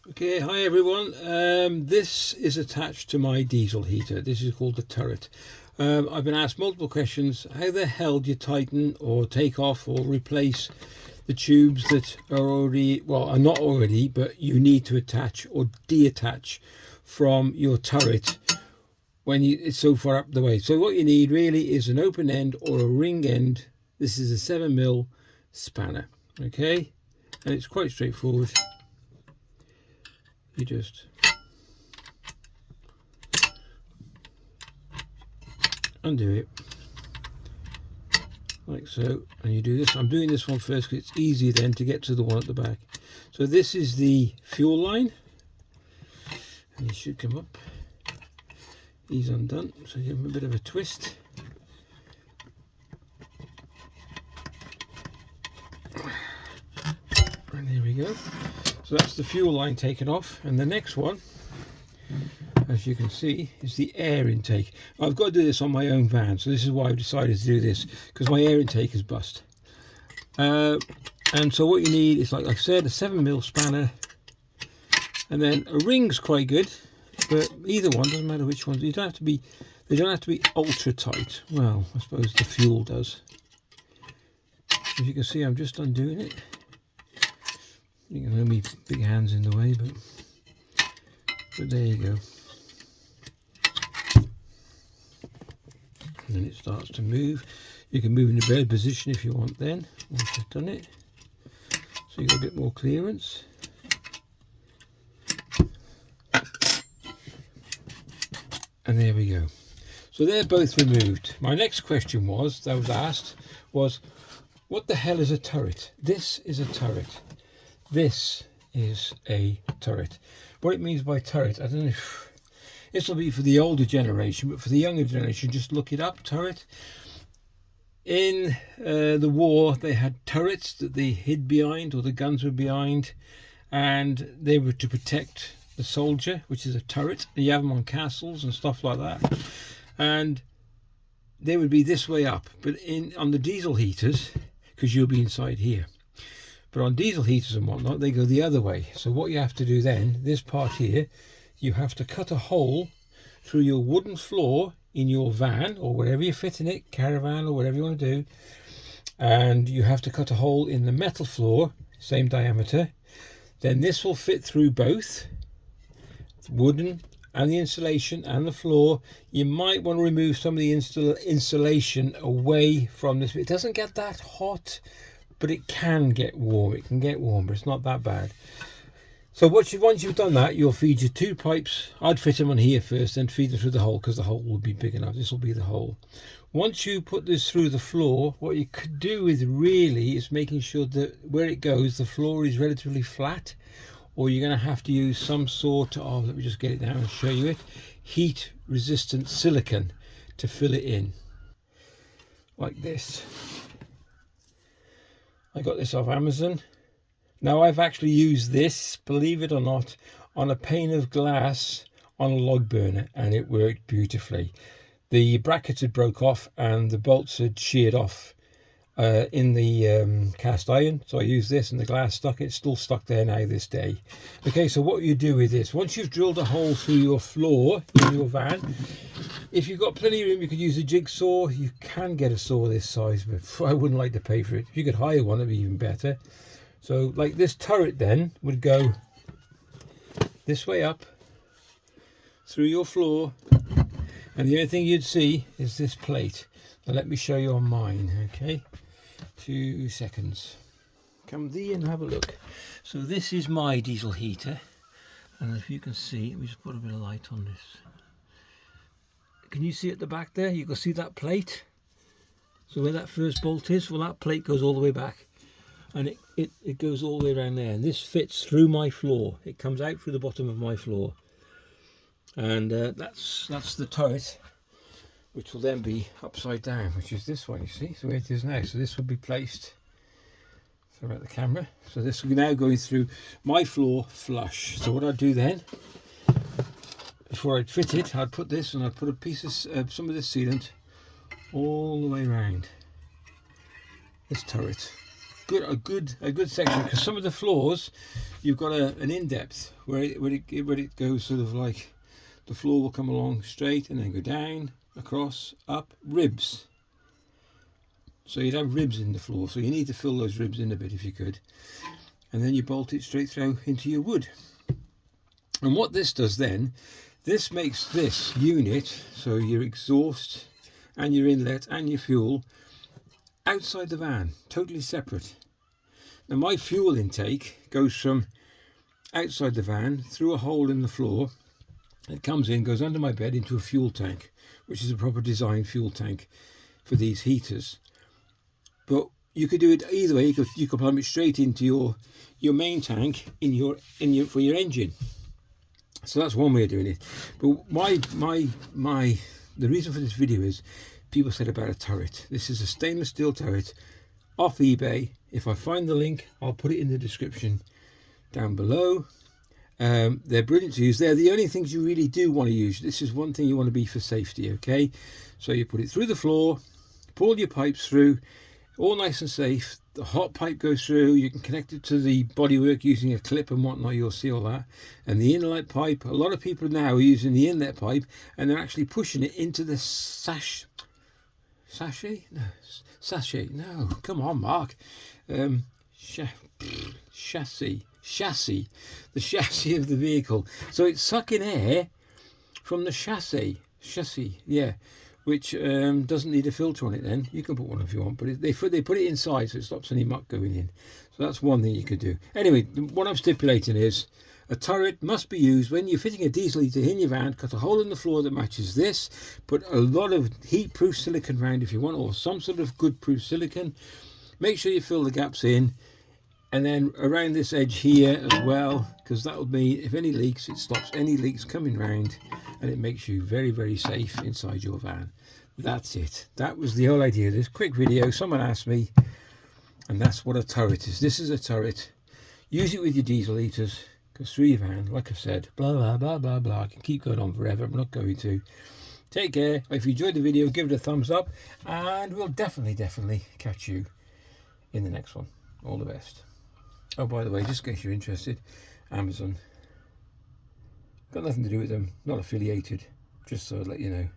Okay, hi everyone. This is attached to my diesel heater. This is called the turret. I've been asked multiple questions. How the hell do you tighten or take off or replace the tubes that are already, well, are not already, but you need to attach or deattach from your turret when it's so far up the way? So what you need really is an open end or a ring end. This is a 7mm spanner, okay? And it's quite straightforward. You just undo it like so, and you do this. I'm doing this one first because it's easier then to get to the one at the back. So this is the fuel line, and you should come up. He's undone, so give him a bit of a twist. And there we go. So that's the fuel line taken off, and the next one, as you can see, is the air intake. I've got to do this on my own van, so this is why I've decided to do this, because my air intake is bust. And so what you need is, like I said, a 7mm spanner, and then a ring's quite good, but either one, doesn't matter which one. They don't have to be ultra tight. Well, I suppose the fuel does. As you can see, I'm just undoing it. You can only big hands in the way, but there you go. And then it starts to move. You can move into bed position if you want then, once you've done it. So you've got a bit more clearance. And there we go. So they're both removed. My next question that was asked was, what the hell is a turret? This is a turret. This is a turret. What it means by turret, I don't know if this will be for the older generation, but for the younger generation, just look it up. Turret. In the war, they had turrets that they hid behind, or the guns were behind, and they were to protect the soldier, which is a turret. You have them on castles and stuff like that, and they would be this way up. But on the diesel heaters, because you'll be inside here, but on diesel heaters and whatnot, they go the other way. So what you have to do then, this part here, you have to cut a hole through your wooden floor in your van, or wherever you fit in it, caravan or whatever you want to do, and you have to cut a hole in the metal floor, same diameter. Then this will fit through both wooden and the insulation and the floor. You might want to remove some of the insulation away from this. It doesn't get that hot, but it can get warm. It can get warm, but it's not that bad. So once you've done that, you'll feed your two pipes. I'd fit them on here first, then feed them through the hole, because the hole will be big enough. This will be the hole. Once you put this through the floor, what you could do with really is making sure that where it goes, the floor is relatively flat, or you're going to have to use some sort of, let me just get it down and show you it, heat resistant silicone to fill it in, like this. I got this off Amazon. Now I've actually used this, believe it or not, on a pane of glass on a log burner, and it worked beautifully. The brackets had broke off and the bolts had sheared off in the cast iron, so I used this and the glass stuck. It's still stuck there now this day. Okay, so what you do with this, once you've drilled a hole through your floor in your van, if you've got plenty of room, you could use a jigsaw. You can get a saw this size, but I wouldn't like to pay for it. If you could hire one, it'd be even better. So like this turret then would go this way up through your floor, and the only thing you'd see is this plate. Now let me show you on mine, okay? 2 seconds. Come thee and have a look. So this is my diesel heater, and if you can see, let me just put a bit of light on this. Can you see at the back there? You can see that plate. So where that first bolt is, well, that plate goes all the way back, and it goes all the way around there, and this fits through my floor. It comes out through the bottom of my floor, and that's the turret, which will then be upside down, which is this one, you see, so where it is now. So this will be placed, so about the camera, so this will be now going through my floor flush. So what I'd do then, before I'd fit it, I'd put this, and I'd put a piece of some of this sealant all the way around this turret. a good section, because some of the floors you've got an in-depth where it goes sort of like the floor will come along straight and then go down, across, up, ribs. So you'd have ribs in the floor, so you need to fill those ribs in a bit if you could, and then you bolt it straight through into your wood. And what this does then, this makes this unit, so your exhaust and your inlet and your fuel, outside the van, totally separate. Now my fuel intake goes from outside the van through a hole in the floor. It comes in, goes under my bed into a fuel tank, which is a proper design fuel tank for these heaters. But you could do it either way. You could plumb it straight into your main tank for your engine. So that's one way of doing it. But the reason for this video is people said about a turret. This is a stainless steel turret off eBay. If I find the link, I'll put it in the description down below. They're brilliant to use. They're the only things you really do want to use. This is one thing you want to be for safety, okay? So you put it through the floor, pull your pipes through, all nice and safe. The hot pipe goes through. You can connect it to the bodywork using a clip and whatnot. You'll see all that. And the inlet pipe, a lot of people now are using the inlet pipe and they're actually pushing it into the sachet. No, come on, Mark. Chassis, the chassis of the vehicle. So it's sucking air from the chassis, yeah, which doesn't need a filter on it. Then you can put one if you want, but they put it inside so it stops any muck going in. So that's one thing you could do. Anyway, what I'm stipulating is a turret must be used when you're fitting a diesel heater in your van. Cut a hole in the floor that matches this, put a lot of heat-proof silicone round if you want, or some sort of good proof silicone. Make sure you fill the gaps in, and then around this edge here as well, because that will be, if any leaks, it stops any leaks coming round, and it makes you very, very safe inside your van. That's it. That was the whole idea of this quick video. Someone asked me, and that's what a turret is. This is a turret. Use it with your diesel heaters, because through your van, like I said, blah blah blah blah blah. I can keep going on forever. I'm not going to. Take care. If you enjoyed the video, give it a thumbs up, and we'll definitely catch you in the next one. All the best. Oh, by the way, just in case you're interested, Amazon, got nothing to do with them, not affiliated, just so I'd let you know.